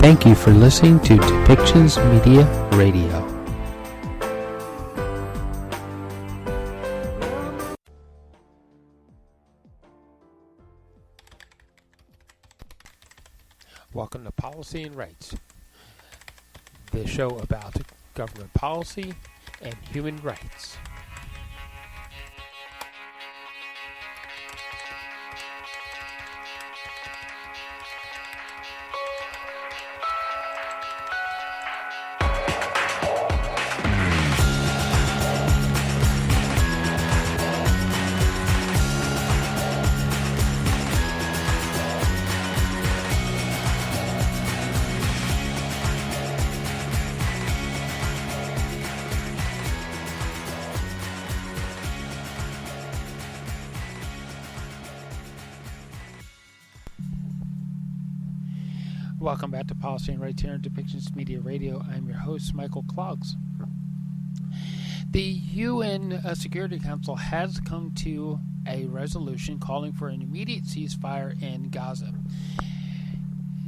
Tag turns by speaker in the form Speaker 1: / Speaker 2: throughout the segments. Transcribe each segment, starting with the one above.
Speaker 1: Thank you for listening to Depictions Media Radio. Welcome to Policy and Rights, the show about government policy and human rights. Welcome back to Policy and Rights here on Depictions Media Radio. I'm your host, Michael Clogs. The UN Security Council has come to a resolution calling for an immediate ceasefire in Gaza.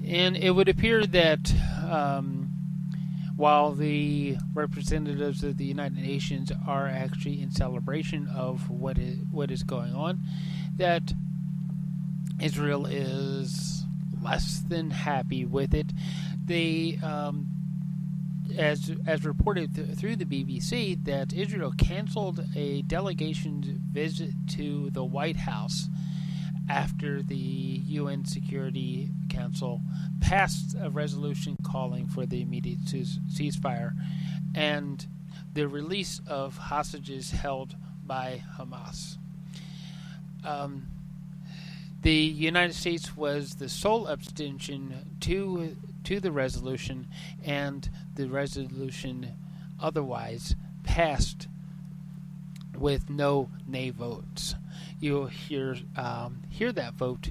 Speaker 1: And it would appear that while the representatives of the United Nations are actually in celebration of what is going on, that Israel is less than happy with it. They, as reported through the BBC, that Israel canceled a delegation's visit to the White House after the UN Security Council passed a resolution calling for the immediate ceasefire and the release of hostages held by Hamas. The United States was the sole abstention to the resolution, and the resolution otherwise passed with no nay votes. You'll hear that vote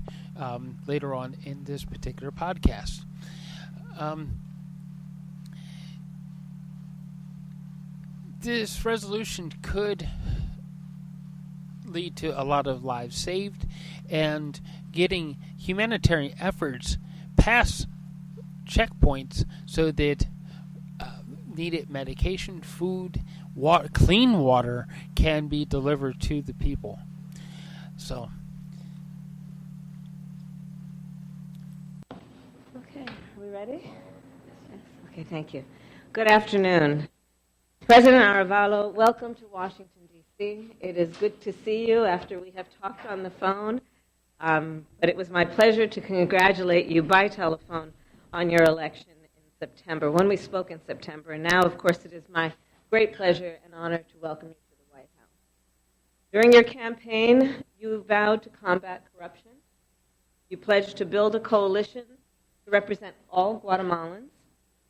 Speaker 1: later on in this particular podcast. This resolution could lead to a lot of lives saved and getting humanitarian efforts past checkpoints so that needed medication, food, water, clean water can be delivered to the people. So,
Speaker 2: okay, are we ready? Yes. Okay, thank you. Good afternoon. President Arevalo, welcome to Washington, D.C. It is good to see you after we have talked on the phone, but it was my pleasure to congratulate you by telephone on your election in September, when we spoke in September, and now, of course, it is my great pleasure and honor to welcome you to the White House. During your campaign, you vowed to combat corruption. You pledged to build a coalition to represent all Guatemalans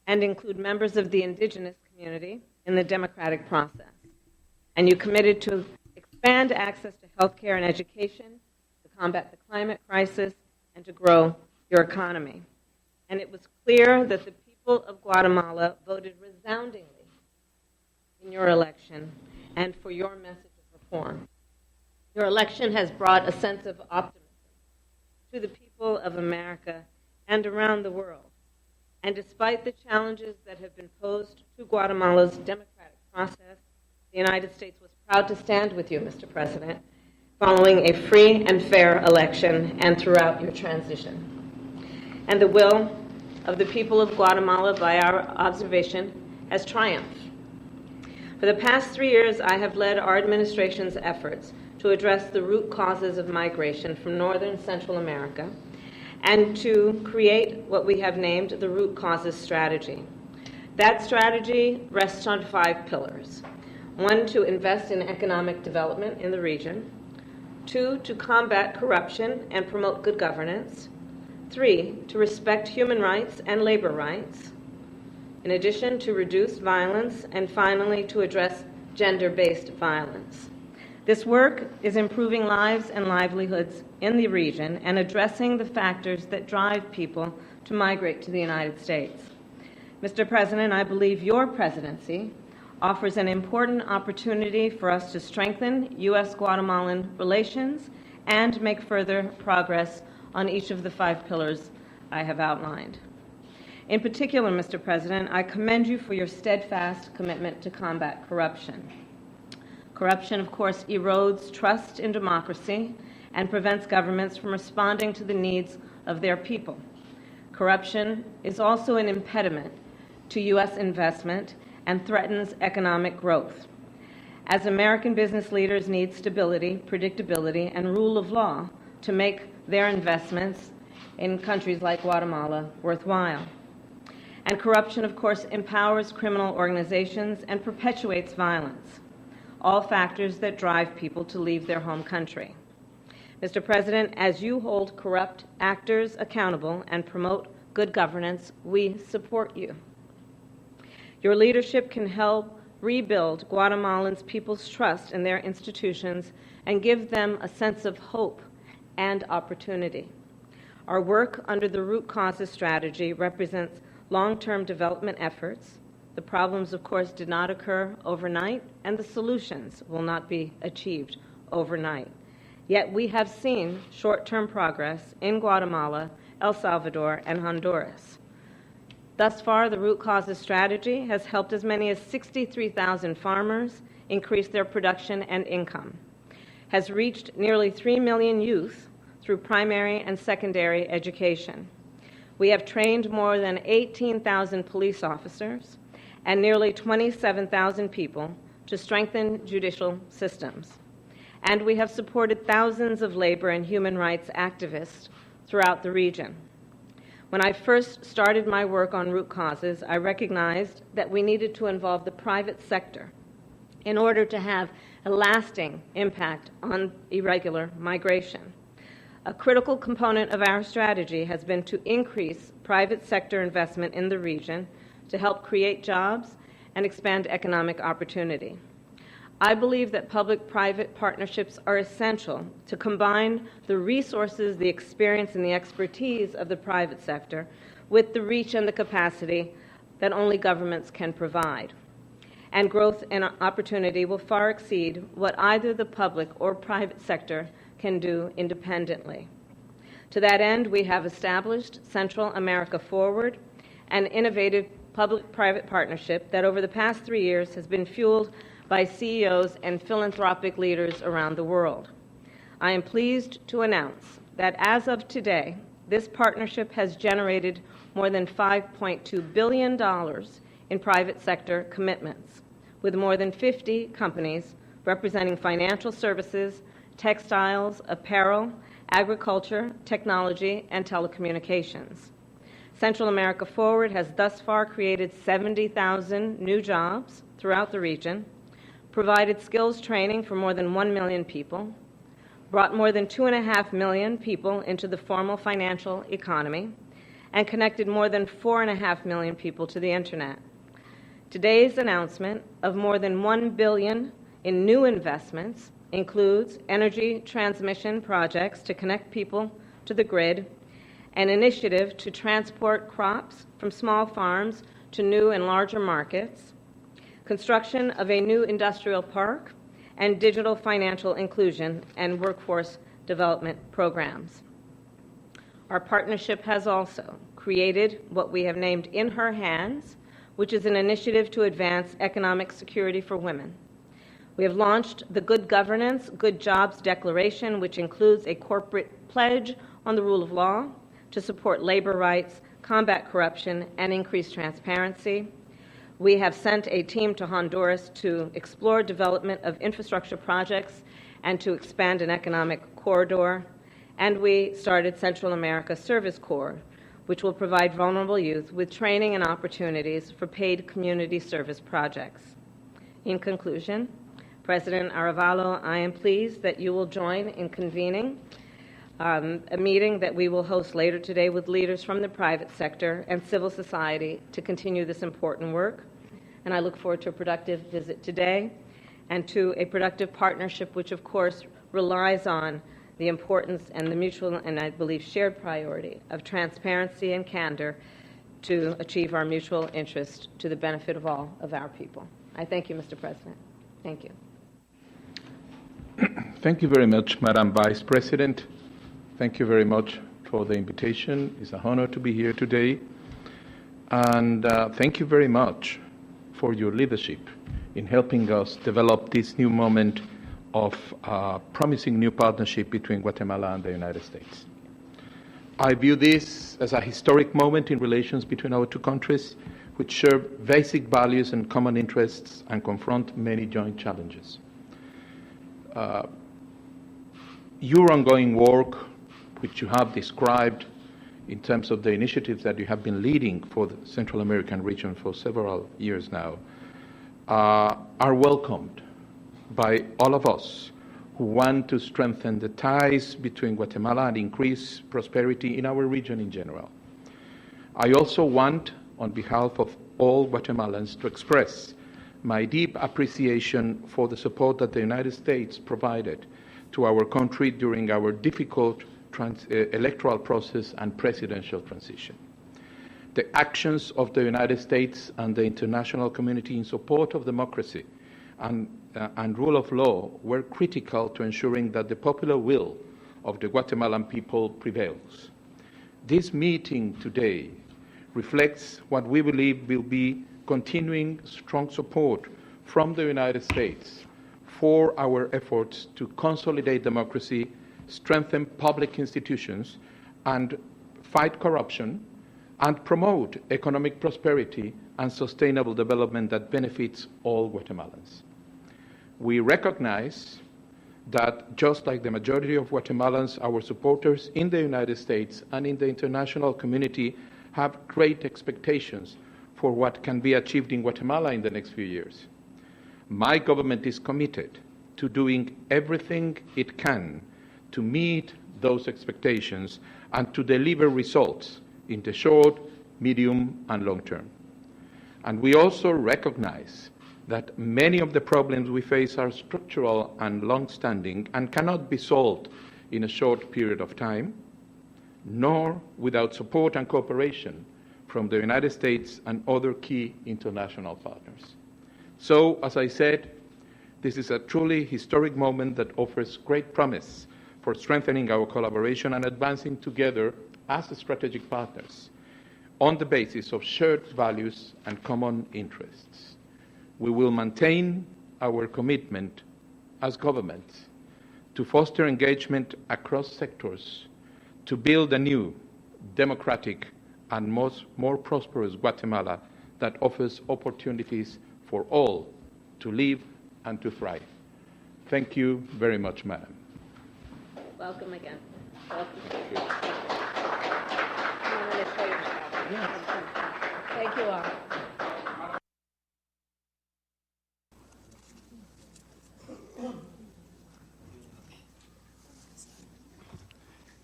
Speaker 2: and include members of the indigenous community in the democratic process. And you committed to expand access to health care and education, to combat the climate crisis, and to grow your economy. And it was clear that the people of Guatemala voted resoundingly in your election and for your message of reform. Your election has brought a sense of optimism to the people of America and around the world. And despite the challenges that have been posed to Guatemala's democratic process, the United States was proud to stand with you, Mr. President, following a free and fair election and throughout your transition. And the will of the people of Guatemala, by our observation, has triumphed. For the past 3 years, I have led our administration's efforts to address the root causes of migration from northern Central America and to create what we have named the Root Causes Strategy. That strategy rests on 5 pillars. 1, to invest in economic development in the region. 2, to combat corruption and promote good governance. 3, to respect human rights and labor rights. In addition, to reduce violence, and finally, to address gender-based violence. This work is improving lives and livelihoods in the region and addressing the factors that drive people to migrate to the United States. Mr. President, I believe your presidency offers an important opportunity for us to strengthen U.S.-Guatemalan relations and make further progress on each of the 5 pillars I have outlined. In particular, Mr. President, I commend you for your steadfast commitment to combat corruption. Corruption, of course, erodes trust in democracy and prevents governments from responding to the needs of their people. Corruption is also an impediment to U.S. investment and threatens economic growth. As American business leaders need stability, predictability, and rule of law to make their investments in countries like Guatemala worthwhile. And corruption, of course, empowers criminal organizations and perpetuates violence, all factors that drive people to leave their home country. Mr. President, as you hold corrupt actors accountable and promote good governance, we support you. Your leadership can help rebuild Guatemalans' people's trust in their institutions and give them a sense of hope and opportunity. Our work under the root causes strategy represents long-term development efforts. The problems, of course, did not occur overnight, and the solutions will not be achieved overnight. Yet we have seen short-term progress in Guatemala, El Salvador, and Honduras. Thus far, the root causes strategy has helped as many as 63,000 farmers increase their production and income, has reached nearly 3 million youth through primary and secondary education. We have trained more than 18,000 police officers and nearly 27,000 people to strengthen judicial systems. And we have supported thousands of labor and human rights activists throughout the region. When I first started my work on root causes, I recognized that we needed to involve the private sector in order to have a lasting impact on irregular migration. A critical component of our strategy has been to increase private sector investment in the region to help create jobs and expand economic opportunity. I believe that public-private partnerships are essential to combine the resources, the experience, and the expertise of the private sector with the reach and the capacity that only governments can provide. And growth and opportunity will far exceed what either the public or private sector can do independently. To that end, we have established Central America Forward, an innovative public-private partnership that over the past 3 years has been fueled by CEOs and philanthropic leaders around the world. I am pleased to announce that as of today, this partnership has generated more than $5.2 billion in private sector commitments, with more than 50 companies representing financial services, textiles, apparel, agriculture, technology, and telecommunications. Central America Forward has thus far created 70,000 new jobs throughout the region, provided skills training for more than 1 million people, brought more than 2.5 million people into the formal financial economy, and connected more than 4.5 million people to the Internet. Today's announcement of more than $1 billion in new investments includes energy transmission projects to connect people to the grid, an initiative to transport crops from small farms to new and larger markets, construction of a new industrial park, and digital financial inclusion and workforce development programs. Our partnership has also created what we have named In Her Hands, which is an initiative to advance economic security for women. We have launched the Good Governance, Good Jobs Declaration, which includes a corporate pledge on the rule of law to support labor rights, combat corruption, and increase transparency. We have sent a team to Honduras to explore development of infrastructure projects and to expand an economic corridor. And we started Central America Service Corps, which will provide vulnerable youth with training and opportunities for paid community service projects. In conclusion, President Arevalo, I am pleased that you will join in convening a meeting that we will host later today with leaders from the private sector and civil society to continue this important work. And I look forward to a productive visit today and to a productive partnership, which of course relies on the importance and the mutual and I believe shared priority of transparency and candor to achieve our mutual interest to the benefit of all of our people. I thank you, Mr. President. Thank you.
Speaker 3: Thank you very much, Madam Vice President. Thank you very much for the invitation. It's an honor to be here today. And thank you very much for your leadership in helping us develop this new moment of promising new partnership between Guatemala and the United States. I view this as a historic moment in relations between our two countries, which share basic values and common interests and confront many joint challenges. Your ongoing work, which you have described in terms of the initiatives that you have been leading for the Central American region for several years now, are welcomed by all of us who want to strengthen the ties between Guatemala and increase prosperity in our region in general. I also want, on behalf of all Guatemalans, to express my deep appreciation for the support that the United States provided to our country during our difficult electoral process and presidential transition. The actions of the United States and the international community in support of democracy and rule of law were critical to ensuring that the popular will of the Guatemalan people prevails. This meeting today reflects what we believe will be continuing strong support from the United States for our efforts to consolidate democracy, strengthen public institutions, and fight corruption, and promote economic prosperity and sustainable development that benefits all Guatemalans. We recognize that just like the majority of Guatemalans, our supporters in the United States and in the international community have great expectations for what can be achieved in Guatemala in the next few years. My government is committed to doing everything it can to meet those expectations and to deliver results in the short, medium, and long term. And we also recognize that many of the problems we face are structural and long-standing and cannot be solved in a short period of time, nor without support and cooperation from the United States and other key international partners. So, as I said, this is a truly historic moment that offers great promise for strengthening our collaboration and advancing together as strategic partners on the basis of shared values and common interests. We will maintain our commitment as governments to foster engagement across sectors to build a new, democratic, and more prosperous Guatemala that offers opportunities for all to live and to thrive. Thank you very much, Madam.
Speaker 2: Welcome again. Welcome.
Speaker 3: Thank you.
Speaker 2: Thank you all.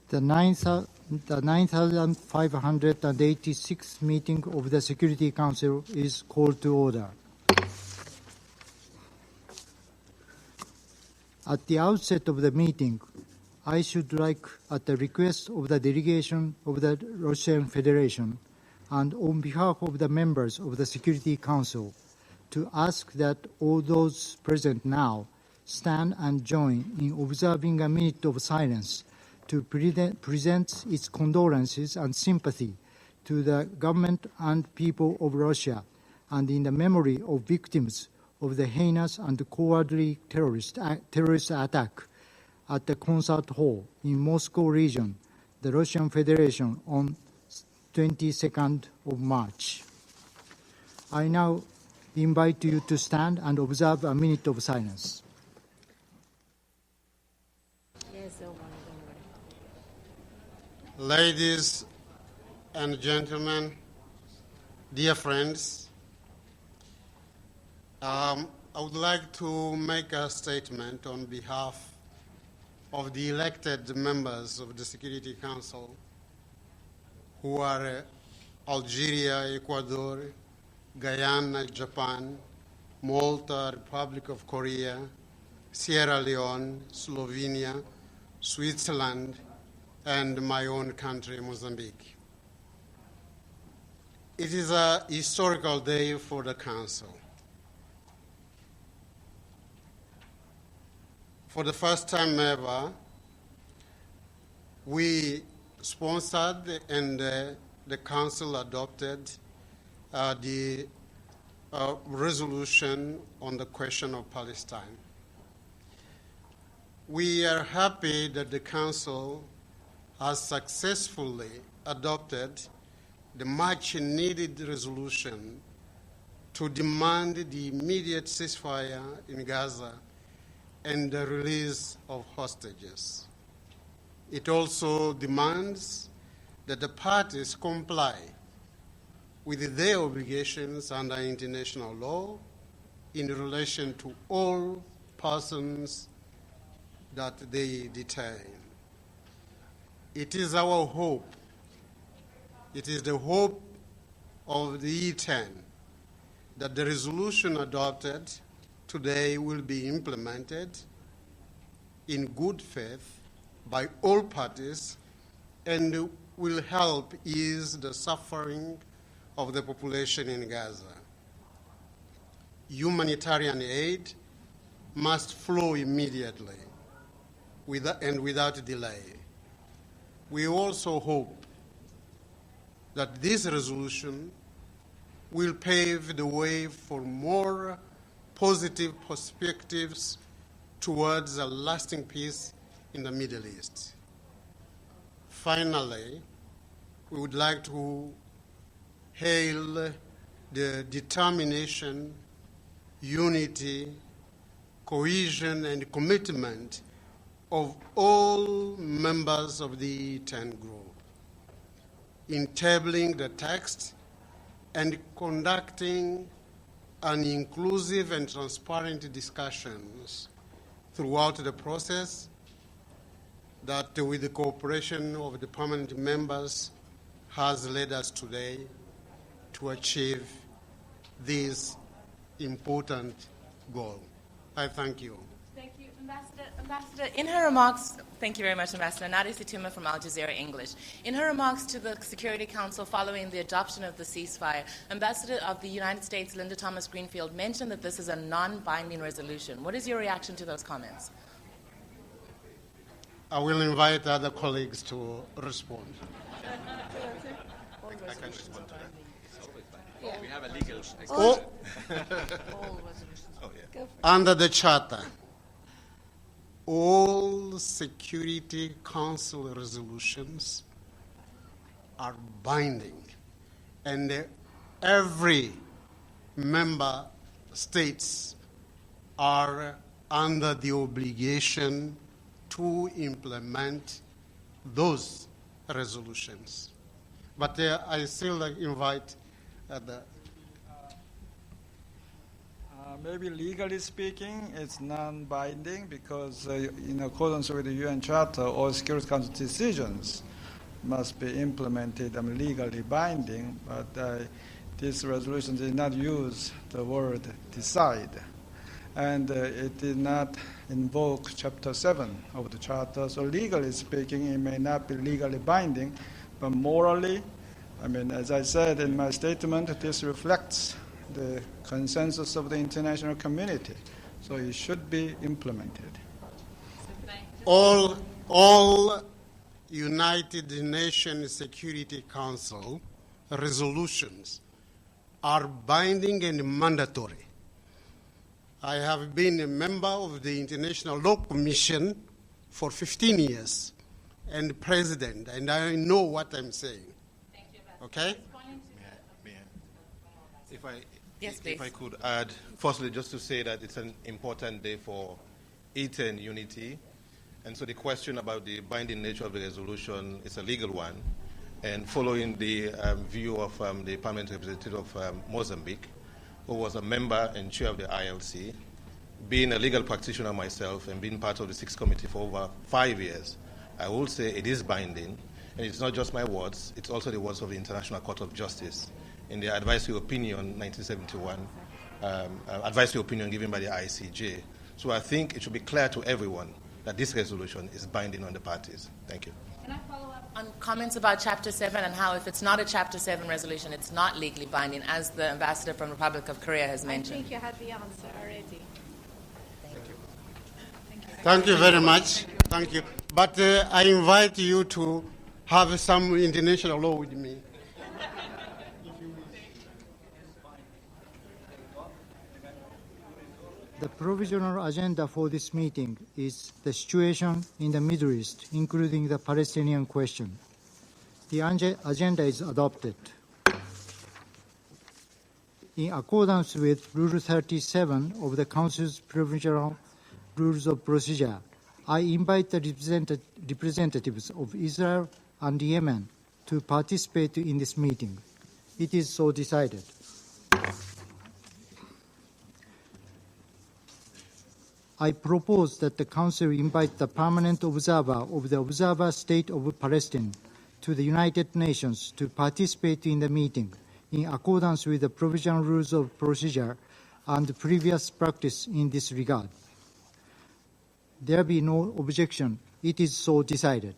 Speaker 4: The 9,586th meeting of the Security Council is called to order. At the outset of the meeting, I should like, at the request of the delegation of the Russian Federation and on behalf of the members of the Security Council, to ask that all those present now stand and join in observing a minute of silence to present its condolences and sympathy to the government and people of Russia, and in the memory of victims of the heinous and cowardly terrorist attack at the concert hall in Moscow region, the Russian Federation, on 22nd of March. I now invite you to stand and observe a minute of silence.
Speaker 5: Ladies and gentlemen, dear friends, I would like to make a statement on behalf of the elected members of the Security Council, who are Algeria, Ecuador, Guyana, Japan, Malta, Republic of Korea, Sierra Leone, Slovenia, Switzerland, and my own country, Mozambique. It is a historical day for the Council. For the first time ever, we sponsored and the Council adopted the resolution on the question of Palestine. We are happy that the Council has successfully adopted the much-needed resolution to demand the immediate ceasefire in Gaza and the release of hostages. It also demands that the parties comply with their obligations under international law in relation to all persons that they detain. It is our hope, it is the hope of the E10 that the resolution adopted today will be implemented in good faith by all parties and will help ease the suffering of the population in Gaza. Humanitarian aid must flow immediately and without delay. We also hope that this resolution will pave the way for more positive perspectives towards a lasting peace in the Middle East. Finally, we would like to hail the determination, unity, cohesion, and commitment of all members of the E10 group in tabling the text and conducting an inclusive and transparent discussions throughout the process that, with the cooperation of the permanent members, has led us today to achieve this important goal. I thank you.
Speaker 6: Thank you, Ambassador. In her remarks, thank you very much, Ambassador. Nadia Situma from Al Jazeera English. In her remarks to the Security Council following the adoption of the ceasefire, Ambassador of the United States, Linda Thomas-Greenfield, mentioned that this is a non-binding resolution. What is your reaction to those comments?
Speaker 5: I will invite other colleagues to respond.
Speaker 7: I can respond to that. We have a legal expert.
Speaker 5: Under the Charter, all Security Council resolutions are binding, and every member states are under the obligation to implement those resolutions. But I still invite the
Speaker 8: maybe legally speaking, it's non-binding because in accordance with the UN Charter, all Security Council decisions must be implemented and legally binding, but this resolution did not use the word decide. And it did not invoke Chapter 7 of the Charter, so legally speaking, it may not be legally binding, but morally, as I said in my statement, this reflects the consensus of the international community, so it should be implemented.
Speaker 5: All United Nations Security Council resolutions are binding and mandatory. I have been a member of the International Law Commission for 15 years and president, and I know what I'm saying.
Speaker 6: Thank you,
Speaker 5: Okay?
Speaker 7: If I could add, firstly, just to say that it's an important day for E10 unity. And so the question about the binding nature of the resolution is a legal one. And following the view of the permanent representative of Mozambique, who was a member and chair of the ILC, being a legal practitioner myself and being part of the Sixth Committee for over 5 years, I will say it is binding. And it's not just my words, it's also the words of the International Court of Justice in the advisory opinion 1971, advisory opinion given by the ICJ. So I think it should be clear to everyone that this resolution is binding on the parties. Thank you.
Speaker 6: Can I follow up on comments about Chapter 7 and how if it's not a Chapter 7 resolution, it's not legally binding, as the ambassador from the Republic of Korea has mentioned?
Speaker 9: I think you had the answer already.
Speaker 5: Thank you very much. Thank you. But I invite you to have some international law with me.
Speaker 4: The provisional agenda for this meeting is the situation in the Middle East, including the Palestinian question. The agenda is adopted. In accordance with Rule 37 of the Council's Provisional Rules of Procedure, I invite the representatives of Israel and Yemen to participate in this meeting. It is so decided. I propose that the Council invite the permanent observer of the Observer State of Palestine to the United Nations to participate in the meeting in accordance with the provisional rules of procedure and previous practice in this regard. There be no objection. It is so decided.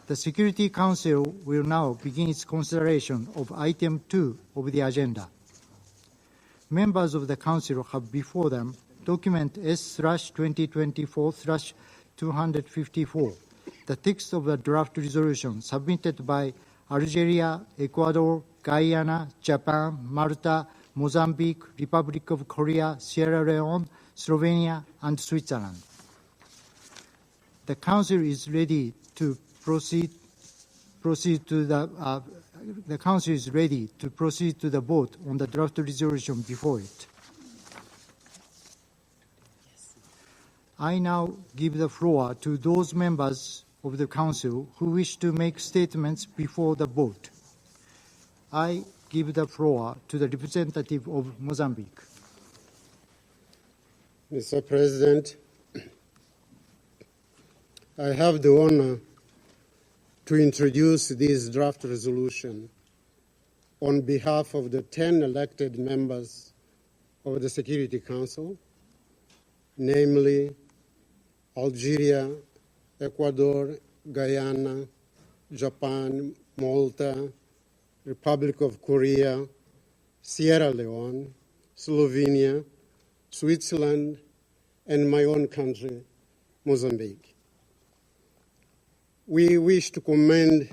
Speaker 4: The Security Council will now begin its consideration of item 2 of the agenda. Members of the Council have before them document S/2024/254, the text of the draft resolution submitted by Algeria, Ecuador, Guyana, Japan, Malta, Mozambique, Republic of Korea, Sierra Leone, Slovenia, and Switzerland. The Council is ready to proceed to the Council is ready to proceed to the vote on the draft resolution before it. I now give the floor to those members of the Council who wish to make statements before the vote. I give the floor to the representative of Mozambique.
Speaker 5: Mr. President, I have the honor to introduce this draft resolution on behalf of the 10 elected members of the Security Council, namely Algeria, Ecuador, Guyana, Japan, Malta, Republic of Korea, Sierra Leone, Slovenia, Switzerland, and my own country, Mozambique. We wish to commend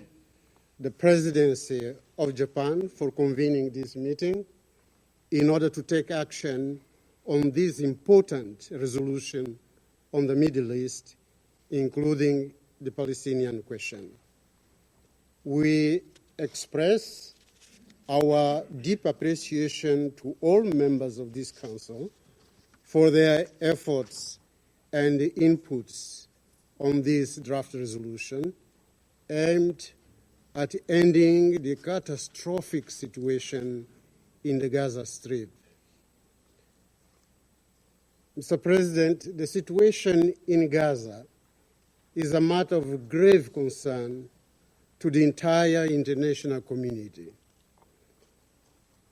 Speaker 5: the Presidency of Japan for convening this meeting in order to take action on this important resolution on the Middle East, including the Palestinian question. We express our deep appreciation to all members of this Council for their efforts and inputs on this draft resolution aimed at ending the catastrophic situation in the Gaza Strip. Mr. President, the situation in Gaza is a matter of grave concern to the entire international community.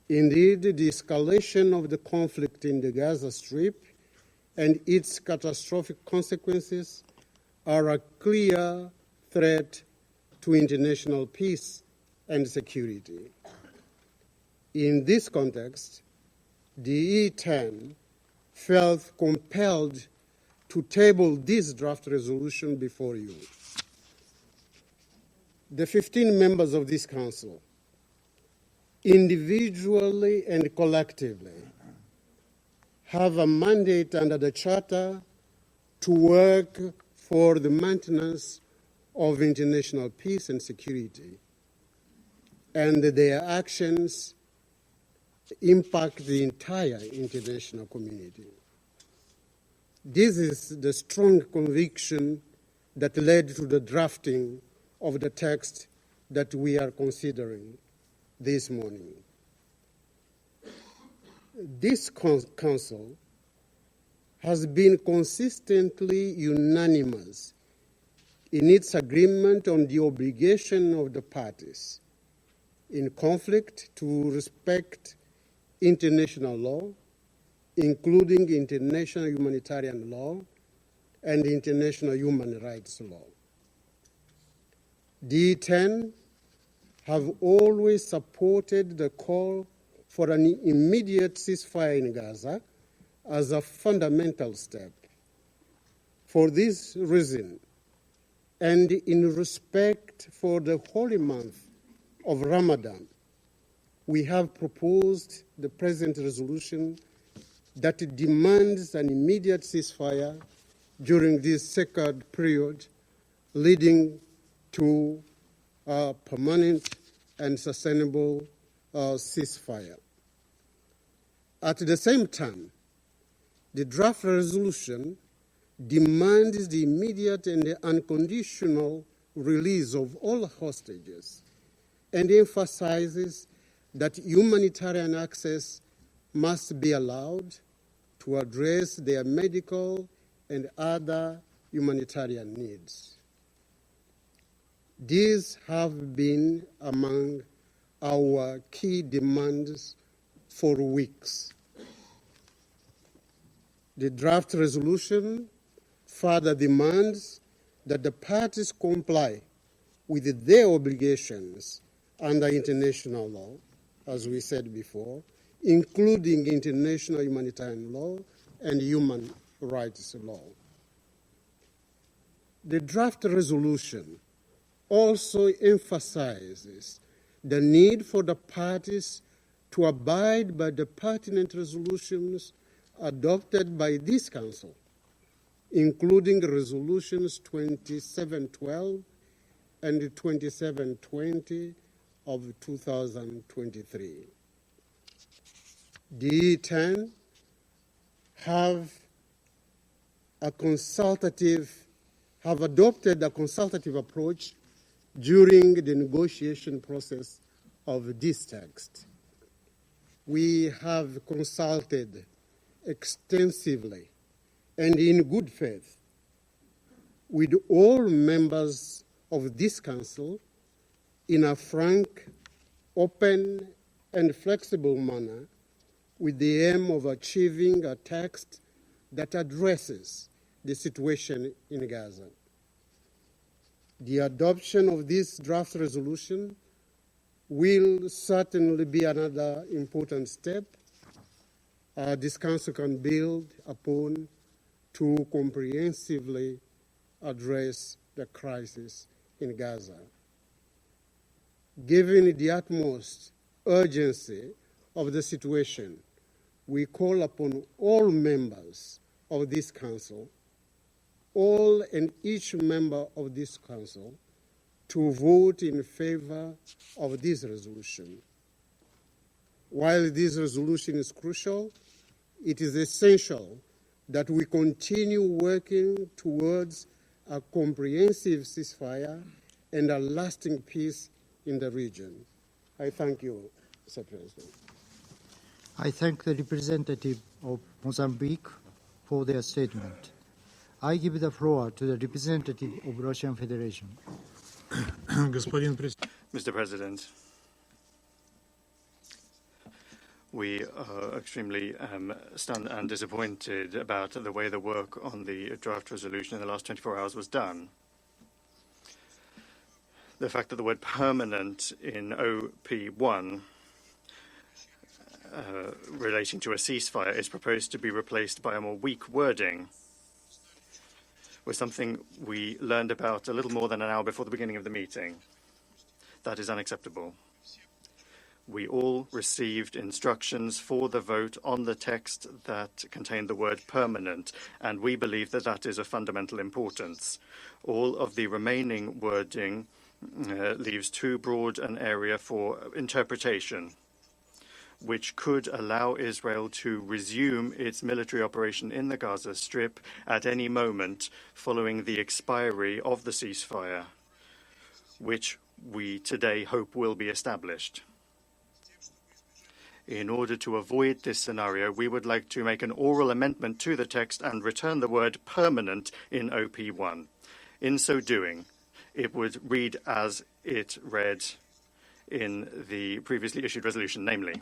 Speaker 5: Indeed, the escalation of the conflict in the Gaza Strip and its catastrophic consequences are a clear threat to international peace and security. In this context, the E10 felt compelled to table this draft resolution before you. The 15 members of this Council, individually and collectively, have a mandate under the Charter to work for the maintenance of international peace and security, and their actions impact the entire international community. This is the strong conviction that led to the drafting of the text that we are considering this morning. This Council has been consistently unanimous in its agreement on the obligation of the parties in conflict to respect international law, including international humanitarian law and international human rights law. D10 have always supported the call for an immediate ceasefire in Gaza as a fundamental step. For this reason, and in respect for the holy month of Ramadan, we have proposed the present resolution that demands an immediate ceasefire during this second period, leading to a permanent and sustainable ceasefire. At the same time, the draft resolution demands the immediate and the unconditional release of all hostages and emphasizes that humanitarian access must be allowed to address their medical and other humanitarian needs. These have been among our key demands for weeks. The draft resolution further demands that the parties comply with their obligations under international law, as we said before, including international humanitarian law and human rights law. The draft resolution also emphasizes the need for the parties to abide by the pertinent resolutions adopted by this Council, including resolutions 2712 and 2720 of 2023. The E10 have adopted a consultative approach during the negotiation process of this text. We have consulted extensively and in good faith with all members of this Council in a frank, open, and flexible manner with the aim of achieving a text that addresses the situation in Gaza. The adoption of this draft resolution will certainly be another important step this Council can build upon to comprehensively address the crisis in Gaza. Given the utmost urgency of the situation, we call upon all members of this Council, all and each member of this Council, to vote in favor of this resolution. While this resolution is crucial, it is essential that we continue working towards a comprehensive ceasefire and a lasting peace in the region. I thank you, Mr. President.
Speaker 4: I thank the representative of Mozambique for their statement. I give the floor to the representative of Russian Federation.
Speaker 9: Mr. President, we are extremely stunned and disappointed about the way the work on the draft resolution in the last 24 hours was done. The fact that the word permanent in OP1 relating to a ceasefire is proposed to be replaced by a more weak wording was something we learned about a little more than an hour before the beginning of the meeting. That is unacceptable. We all received instructions for the vote on the text that contained the word permanent, and we believe that that is of fundamental importance. All of the remaining wording leaves too broad an area for interpretation, which could allow Israel to resume its military operation in the Gaza Strip at any moment following the expiry of the ceasefire, which we today hope will be established. In order to avoid this scenario, we would like to make an oral amendment to the text and return the word permanent in OP1. In so doing, it would read as it read in the previously issued resolution, namely,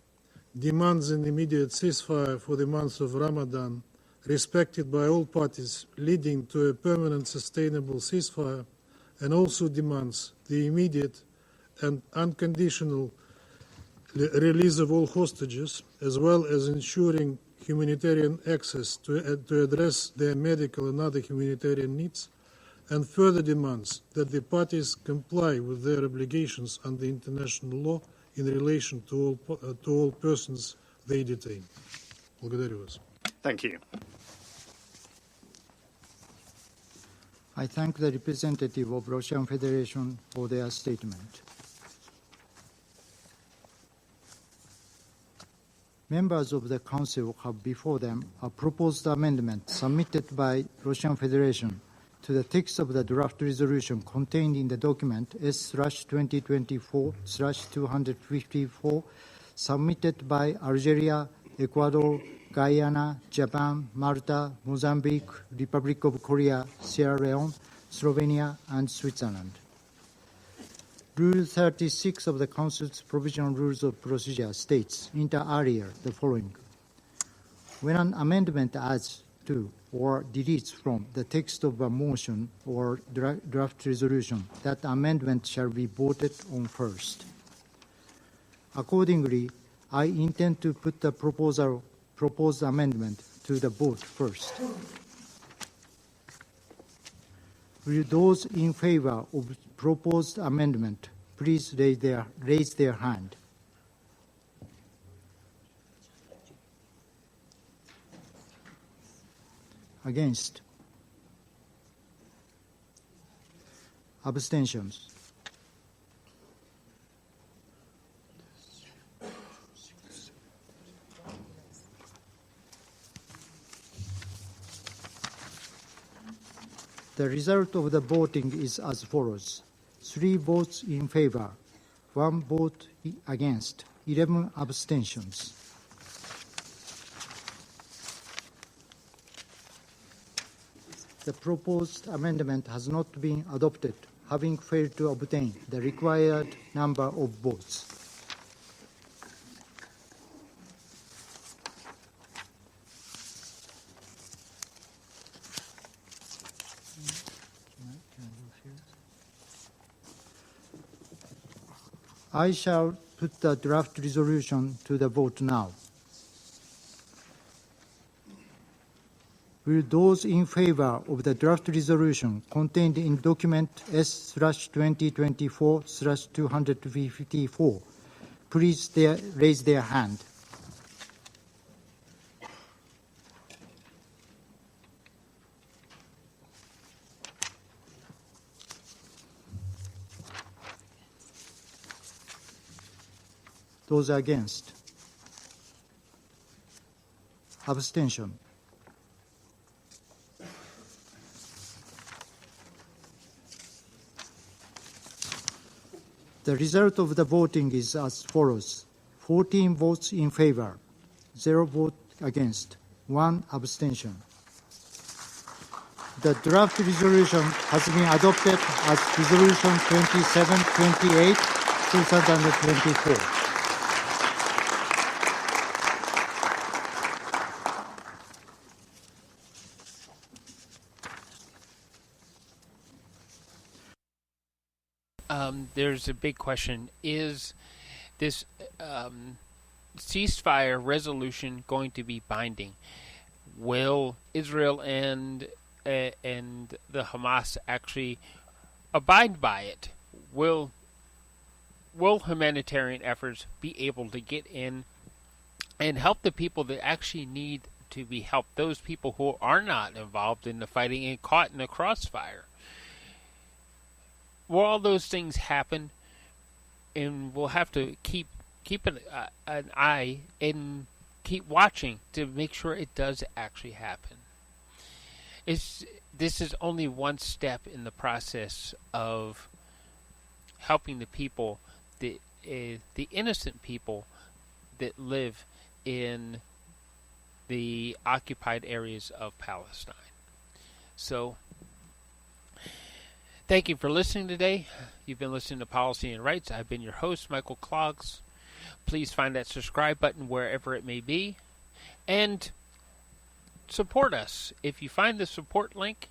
Speaker 10: demands an immediate ceasefire for the month of Ramadan, respected by all parties, leading to a permanent sustainable ceasefire, and also demands the immediate and unconditional release of all hostages, as well as ensuring humanitarian access to address their medical and other humanitarian needs, and further demands that the parties comply with their obligations under international law, in relation to all persons they detain. Благодарю вас.
Speaker 9: Thank you.
Speaker 4: I thank the representative of Russian Federation for their statement. Members of the Council have before them a proposed amendment submitted by Russian Federation to the text of the draft resolution contained in the document S/2024/254 submitted by Algeria, Ecuador, Guyana, Japan, Malta, Mozambique, Republic of Korea, Sierra Leone, Slovenia, and Switzerland. Rule 36 of the Council's Provisional Rules of Procedure states, inter alia, the following. When an amendment adds to or deletes from the text of a motion or draft resolution, that amendment shall be voted on first. Accordingly, I intend to put the proposed amendment to the vote first. Will those in favor of proposed amendment please raise their hand? Against? Abstentions? The result of the voting is as follows. 3 votes in favor, 1 vote against, 11 abstentions. The proposed amendment has not been adopted, having failed to obtain the required number of votes. I shall put the draft resolution to the vote now. Will those in favor of the draft resolution contained in document S/2024/254 please raise their hand? Those against? Abstention? The result of the voting is as follows. 14 votes in favor, 0 vote against, 1 abstention. The draft resolution has been adopted as Resolution 2728, 2024.
Speaker 1: There's a big question. Is this ceasefire resolution going to be binding? Will Israel and the Hamas actually abide by it? Will humanitarian efforts be able to get in and help the people that actually need to be helped, those people who are not involved in the fighting and caught in the crossfire? Will all those things happen? And we'll have to keep an eye and keep watching to make sure it does actually happen. This is only one step in the process of helping the people, the innocent people that live in the occupied areas of Palestine. So, thank you for listening today. You've been listening to Policy and Rights. I've been your host, Michael Clogs. Please find that subscribe button wherever it may be. And support us. If you find the support link,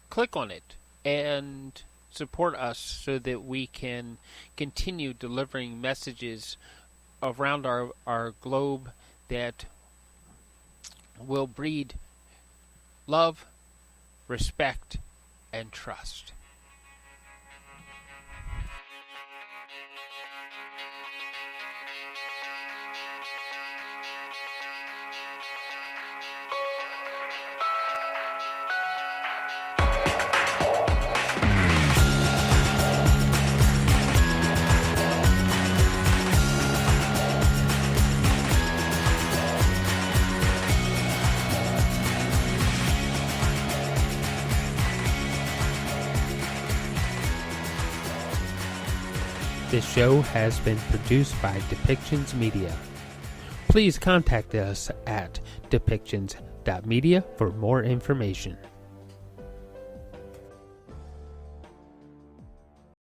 Speaker 1: click on it and support us so that we can continue delivering messages around our globe that will breed love, respect, and trust. This show has been produced by Depictions Media. Please contact us at depictions.media for more information.